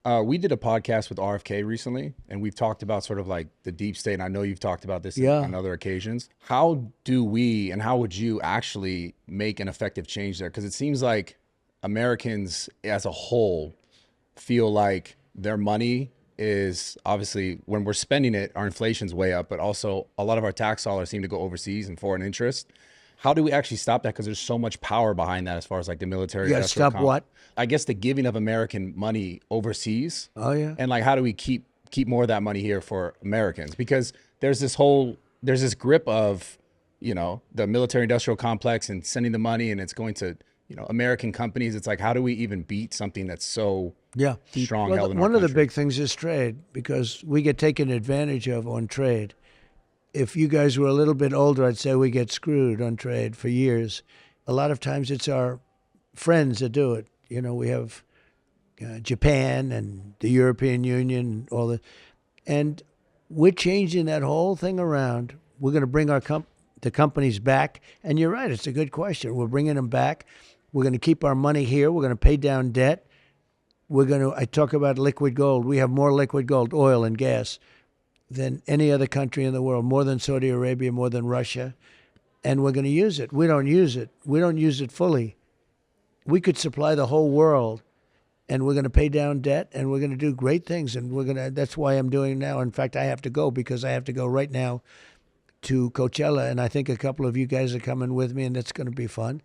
We did a podcast with RFK recently, and we've talked about sort of like the deep state. And I know you've talked about this Yeah. on other occasions. How do we and how would you actually make an effective change there? Because it seems like Americans as a whole feel like their money is obviously when we're spending it, our inflation's way up, but also a lot of our tax dollars seem to go overseas in foreign interest. How do we actually stop that? Because there's so much power behind that as far as like the military You got to industrial stop what? I guess the giving of American money overseas. Oh, yeah. And like how do we keep more of that money here for Americans? Because there's this grip of, the military industrial complex and sending the money and it's going to, American companies. It's like how do we even beat something that's so Yeah. strong Well, held in our one of the country? big things is trade because we get taken advantage of on trade. If you guys were a little bit older, I'd say we get screwed on trade for years. A lot of times it's our friends that do it. We have Japan and the European Union, all the, and we're changing that whole thing around. We're going to bring the companies back. And you're right, it's a good question. We're bringing them back. We're going to keep our money here. We're going to pay down debt. I talk about liquid gold. We have more liquid gold, oil and gas than any other country in the world, more than Saudi Arabia, more than Russia. And we're going to use it. We don't use it. We don't use it fully. We could supply the whole world and we're going to pay down debt and we're going to do great things. And that's why I'm doing now. In fact, I have to go because I have to go right now to Coachella. And I think a couple of you guys are coming with me and that's going to be fun.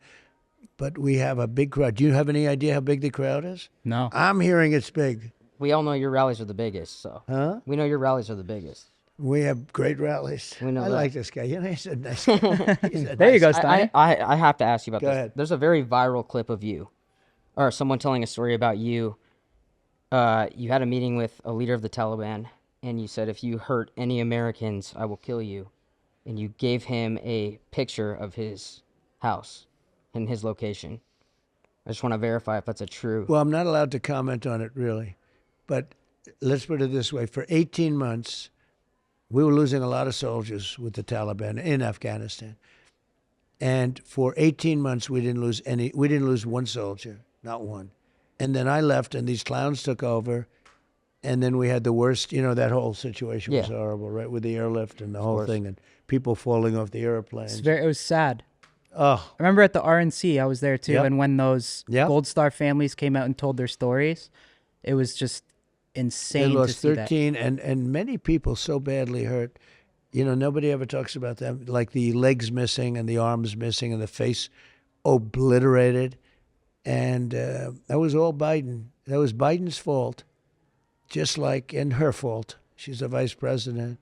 But we have a big crowd. Do you have any idea how big the crowd is? No. I'm hearing it's big. We all know your rallies are the biggest, so. Huh? We know your rallies are the biggest. We have great rallies. We know I that. like this guy. He's a nice guy. There you go, Steiny. I have to ask you about Go this. ahead. There's a very viral clip of you, or someone telling a story about you. You had a meeting with a leader of the Taliban, and you said, if you hurt any Americans, I will kill you. And you gave him a picture of his house and his location. I just want to verify if that's a true. Well, I'm not allowed to comment on it, really. But let's put it this way. For 18 months, we were losing a lot of soldiers with the Taliban in Afghanistan. And for 18 months, we didn't lose one soldier, not one. And then I left, and these clowns took over. And then we had the worst, that whole situation was Yeah. horrible, right, with the airlift and the whole thing, and people falling off the airplanes. It was sad. Oh, I remember at the RNC, I was there too, Yep. and when those Yep. Gold Star families came out and told their stories, it was just they insane to lost see that. 13, and many people so badly hurt. Nobody ever talks about them, like the legs missing and the arms missing and the face obliterated. And that was all Biden. That was Biden's fault, and her fault. She's the vice president.